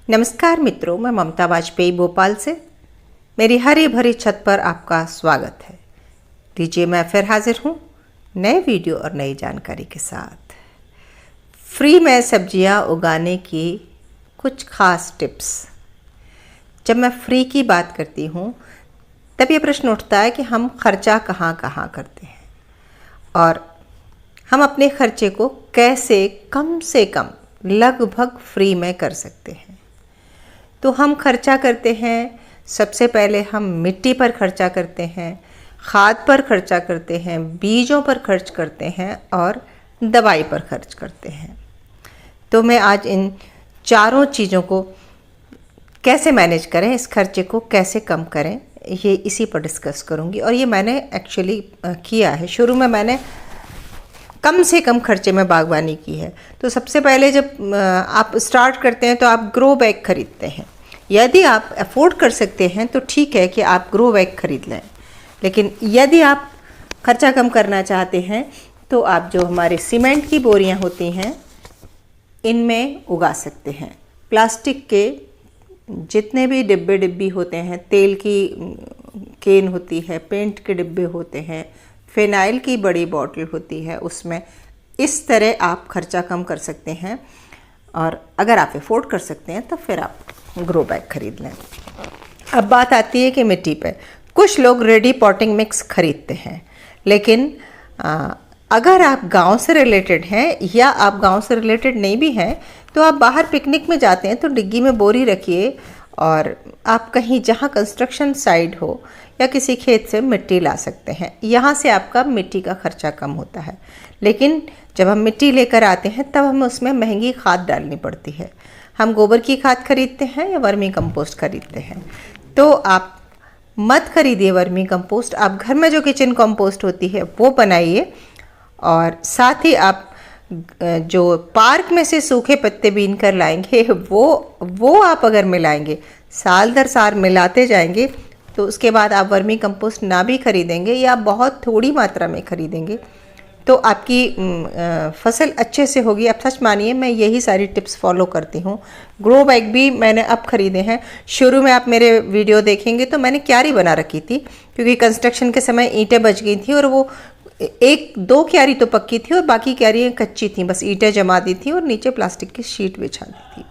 नमस्कार मित्रों, मैं ममता वाजपेयी भोपाल से मेरी हरी भरी छत पर आपका स्वागत है। लीजिए, मैं फिर हाजिर हूँ नए वीडियो और नई जानकारी के साथ। फ्री में सब्जियाँ उगाने की कुछ खास टिप्स। जब मैं फ्री की बात करती हूँ तब ये प्रश्न उठता है कि हम खर्चा कहाँ कहाँ करते हैं और हम अपने खर्चे को कैसे कम से कम लगभग फ्री में कर सकते हैं। तो हम खर्चा करते हैं, सबसे पहले हम मिट्टी पर खर्चा करते हैं, खाद पर खर्चा करते हैं, बीजों पर खर्च करते हैं और दवाई पर खर्च करते हैं। तो मैं आज इन चारों चीज़ों को कैसे मैनेज करें, इस खर्चे को कैसे कम करें, ये इसी पर डिस्कस करूँगी। और ये मैंने एक्चुअली किया है। शुरू में मैंने कम से कम खर्चे में बागवानी की है। तो सबसे पहले जब आप स्टार्ट करते हैं तो आप ग्रो बैग खरीदते हैं। यदि आप अफोर्ड कर सकते हैं तो ठीक है कि आप ग्रो बैग खरीद लें, लेकिन यदि आप खर्चा कम करना चाहते हैं तो आप जो हमारे सीमेंट की बोरियां होती हैं इनमें उगा सकते हैं। प्लास्टिक के जितने भी डिब्बे होते हैं, तेल की केन होती है, पेंट के डिब्बे होते हैं, फिनाइल की बड़ी बॉटल होती है, उसमें इस तरह आप खर्चा कम कर सकते हैं। और अगर आप अफोर्ड कर सकते हैं तो फिर आप ग्रो बैग खरीद लें। अब बात आती है कि मिट्टी पे कुछ लोग रेडी पॉटिंग मिक्स खरीदते हैं, लेकिन अगर आप गांव से रिलेटेड हैं या आप गांव से रिलेटेड नहीं भी हैं तो आप बाहर पिकनिक में जाते हैं तो डिग्गी में बोरी रखिए और आप कहीं जहाँ कंस्ट्रक्शन साइट हो या किसी खेत से मिट्टी ला सकते हैं। यहाँ से आपका मिट्टी का खर्चा कम होता है। लेकिन जब हम मिट्टी लेकर आते हैं तब हमें उसमें महंगी खाद डालनी पड़ती है। हम गोबर की खाद खरीदते हैं या वर्मी कंपोस्ट खरीदते हैं। तो आप मत खरीदिए वर्मी कंपोस्ट, आप घर में जो किचन कंपोस्ट होती है वो बनाइए। और साथ ही आप जो पार्क में से सूखे पत्ते बीन कर लाएंगे वो आप अगर मिलाएंगे, साल दर साल मिलाते जाएंगे, तो उसके बाद आप वर्मी कंपोस्ट ना भी खरीदेंगे या बहुत थोड़ी मात्रा में खरीदेंगे तो आपकी फसल अच्छे से होगी। आप सच मानिए, मैं यही सारी टिप्स फॉलो करती हूँ। ग्रो बैग भी मैंने अब खरीदे हैं। शुरू में आप मेरे वीडियो देखेंगे तो मैंने क्यारी बना रखी थी, क्योंकि कंस्ट्रक्शन के समय ईंटें बच गई थी और वो एक दो क्यारी तो पक्की थी और बाकी क्यारियाँ कच्ची थी, बस ईंटें जमा दी थी और नीचे प्लास्टिक की शीट बिछा दी थी।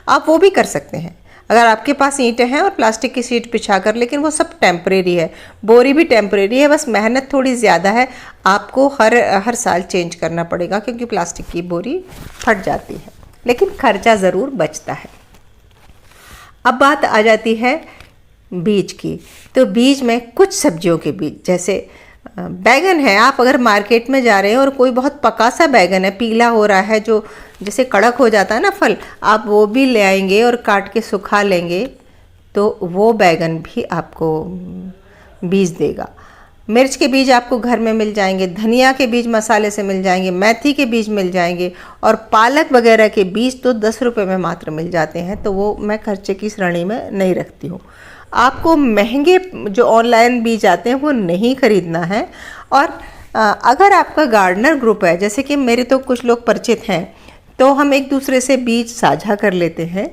आप वो भी कर सकते हैं अगर आपके पास ईंटें हैं और प्लास्टिक की शीट बिछा कर, लेकिन वो सब टेम्परेरी है। बोरी भी टेम्परेरी है, बस मेहनत थोड़ी ज़्यादा है। आपको हर साल चेंज करना पड़ेगा क्योंकि प्लास्टिक की बोरी फट जाती है, लेकिन खर्चा ज़रूर बचता है। अब बात आ जाती है बीज की। तो बीज में कुछ सब्जियों के बीज, जैसे बैगन है, आप अगर मार्केट में जा रहे हैं और कोई बहुत पका सा बैगन है, पीला हो रहा है, जो जैसे कड़क हो जाता है ना फल, आप वो भी ले आएंगे और काट के सुखा लेंगे तो वो बैगन भी आपको बीज देगा। मिर्च के बीज आपको घर में मिल जाएंगे, धनिया के बीज मसाले से मिल जाएंगे, मेथी के बीज मिल जाएंगे और पालक वगैरह के बीज तो 10 रुपये में मात्र मिल जाते हैं। तो वो मैं खर्चे की श्रेणी में नहीं रखती हूँ। आपको महंगे जो ऑनलाइन बीज आते हैं वो नहीं खरीदना है। और अगर आपका गार्डनर ग्रुप है, जैसे कि मेरे तो कुछ लोग परिचित हैं, तो हम एक दूसरे से बीज साझा कर लेते हैं।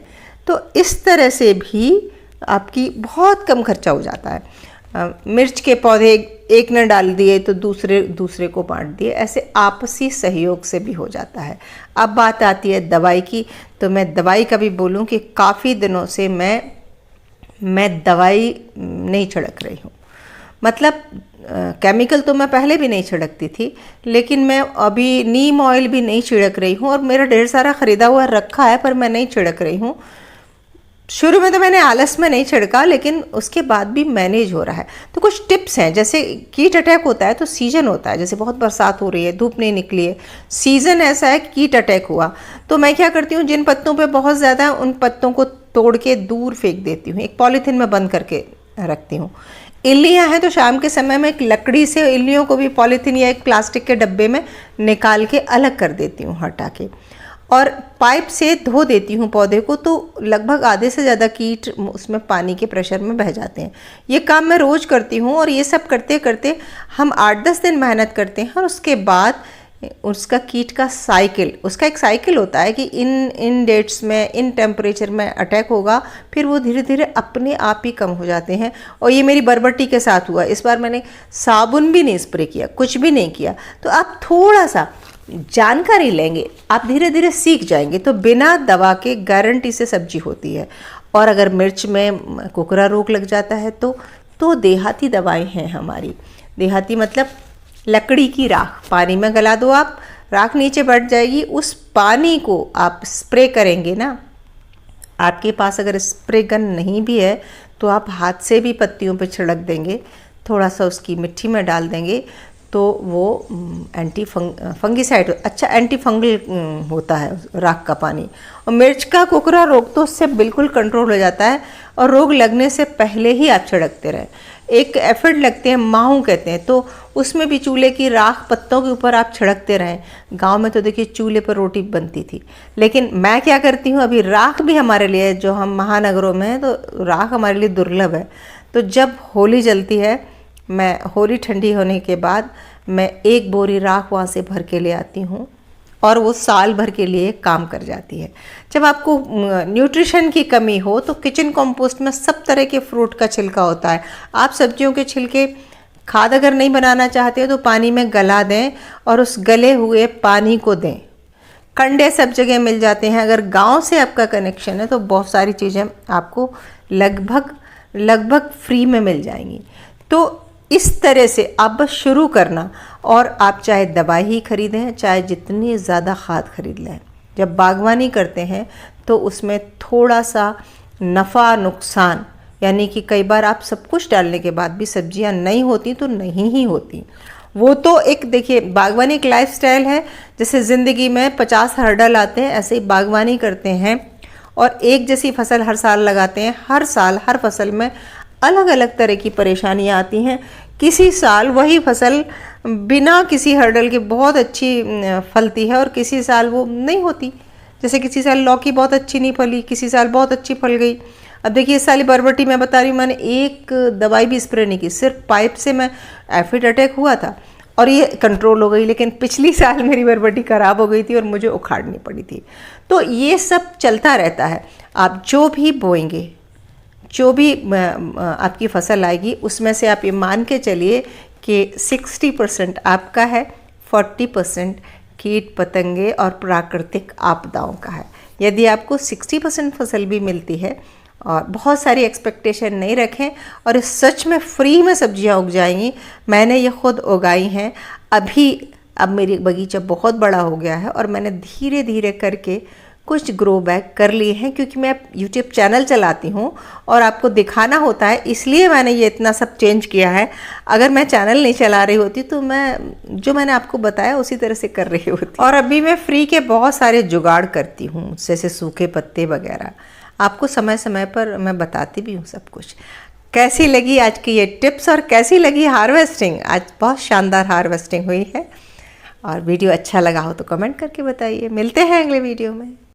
तो इस तरह से भी आपकी बहुत कम खर्चा हो जाता है। मिर्च के पौधे एक ने डाल दिए तो दूसरे को बांट दिए, ऐसे आपसी सहयोग से भी हो जाता है। अब बात आती है दवाई की। तो मैं दवाई का भी बोलूँ कि काफ़ी दिनों से मैं दवाई नहीं छिड़क रही हूँ। मतलब केमिकल तो मैं पहले भी नहीं छिड़कती थी, लेकिन मैं अभी नीम ऑयल भी नहीं छिड़क रही हूँ और मेरा ढेर सारा ख़रीदा हुआ रखा है, पर मैं नहीं छिड़क रही हूँ। शुरू में तो मैंने आलस में नहीं छिड़का, लेकिन उसके बाद भी मैनेज हो रहा है। तो कुछ टिप्स हैं, जैसे कीट अटैक होता है तो सीजन होता है, जैसे बहुत बरसात हो रही है, धूप नहीं निकली है, सीज़न ऐसा है कीट अटैक हुआ, तो मैं क्या करती हूँ, जिन पत्तों पे बहुत ज़्यादा उन पत्तों को तोड़ के दूर फेंक देती हूँ, एक पॉलीथीन में बंद करके रखती हूँ। इल्लियाँ हैं तो शाम के समय में एक लकड़ी से इल्लियों को भी पॉलीथीन या एक प्लास्टिक के डब्बे में निकाल के अलग कर देती हूँ, हटा के, और पाइप से धो देती हूँ पौधे को, तो लगभग आधे से ज़्यादा कीट उसमें पानी के प्रेशर में बह जाते हैं। ये काम मैं रोज़ करती हूँ और ये सब करते करते हम 8-10 दिन मेहनत करते हैं और उसके बाद उसका कीट का साइकिल, उसका एक साइकिल होता है कि इन डेट्स में, इन टेम्परेचर में अटैक होगा, फिर वो धीरे धीरे अपने आप ही कम हो जाते हैं। और ये मेरी बरबट्टी के साथ हुआ। इस बार मैंने साबुन भी नहीं स्प्रे किया, कुछ भी नहीं किया। तो आप थोड़ा सा जानकारी लेंगे, आप धीरे धीरे सीख जाएंगे। तो बिना दवा के गारंटी से सब्जी होती है। और अगर मिर्च में कुकरा रोग लग जाता है तो देहाती दवाएं हैं हमारी। देहाती मतलब लकड़ी की राख पानी में गला दो, आप राख नीचे बैठ जाएगी, उस पानी को आप स्प्रे करेंगे ना। आपके पास अगर स्प्रे गन नहीं भी है तो आप हाथ से भी पत्तियों पे छिड़क देंगे, थोड़ा सा उसकी मिट्टी में डाल देंगे, तो वो फंगिसाइड, अच्छा एंटी फंगल होता है राख का पानी। और मिर्च का कुकरा रोग तो उससे बिल्कुल कंट्रोल हो जाता है। और रोग लगने से पहले ही आप छिड़कते रहें। एक एफिड लगते हैं, माहू कहते हैं, तो उसमें भी चूल्हे की राख पत्तों के ऊपर आप छिड़कते रहें। गांव में तो देखिए चूल्हे पर रोटी बनती थी, लेकिन मैं क्या करती हूँ, अभी राख भी हमारे लिए, जो हम महानगरों में हैं तो राख हमारे लिए दुर्लभ है। तो जब होली जलती है, मैं होली ठंडी होने के बाद मैं 1 बोरी राख वहाँ से भर के ले आती हूँ और वो साल भर के लिए काम कर जाती है। जब आपको न्यूट्रिशन की कमी हो तो किचन कंपोस्ट में सब तरह के फ्रूट का छिलका होता है। आप सब्जियों के छिलके खाद अगर नहीं बनाना चाहते हो तो पानी में गला दें और उस गले हुए पानी को दें। कंडे सब जगह मिल जाते हैं। अगर गांव से आपका कनेक्शन है तो बहुत सारी चीज़ें आपको लगभग फ्री में मिल जाएंगी। तो इस तरह से आप बस शुरू करना, और आप चाहे दवाई ही खरीदें, चाहे जितनी ज़्यादा खाद खरीद लें। जब बागवानी करते हैं तो उसमें थोड़ा सा नफ़ा नुकसान, यानी कि कई बार आप सब कुछ डालने के बाद भी सब्जियां नहीं होती तो नहीं ही होती। वो तो एक देखिए, बागवानी एक लाइफस्टाइल है। जैसे ज़िंदगी में 50 हर्डल आते हैं, ऐसे ही बागवानी करते हैं और एक जैसी फसल हर साल लगाते हैं। हर साल हर फसल में अलग अलग तरह की परेशानियां आती हैं। किसी साल वही फसल बिना किसी हर्डल के बहुत अच्छी फलती है और किसी साल वो नहीं होती। जैसे किसी साल लौकी बहुत अच्छी नहीं फली, किसी साल बहुत अच्छी फल गई। अब देखिए इस साल बरबटी मैं बता रही हूँ, मैंने एक दवाई भी स्प्रे नहीं की, सिर्फ पाइप से मैं एफिड अटैक हुआ था और ये कंट्रोल हो गई। लेकिन पिछली साल मेरी बरबटी ख़राब हो गई थी और मुझे उखाड़नी पड़ी थी। तो ये सब चलता रहता है। आप जो भी बोएंगे, जो भी आपकी फसल आएगी, उसमें से आप ये मान के चलिए कि 60% आपका है, 40% कीट पतंगे और प्राकृतिक आपदाओं का है। यदि आपको 60% फसल भी मिलती है और बहुत सारी एक्सपेक्टेशन नहीं रखें और इस सच में फ्री में सब्जियां उग जाएंगी। मैंने ये खुद उगाई हैं। अब मेरी बगीचा बहुत बड़ा हो गया है और मैंने धीरे धीरे करके कुछ ग्रो बैग कर लिए हैं, क्योंकि मैं यूट्यूब चैनल चलाती हूँ और आपको दिखाना होता है, इसलिए मैंने ये इतना सब चेंज किया है। अगर मैं चैनल नहीं चला रही होती तो जो मैंने आपको बताया उसी तरह से कर रही होती। और अभी मैं फ्री के बहुत सारे जुगाड़ करती हूँ, जैसे सूखे पत्ते वगैरह। आपको समय समय पर मैं बताती भी हूँ सब कुछ। कैसी लगी आज की ये टिप्स और कैसी लगी हार्वेस्टिंग? आज बहुत शानदार हार्वेस्टिंग हुई है। और वीडियो अच्छा लगा हो तो कमेंट करके बताइए। मिलते हैं अगले वीडियो में।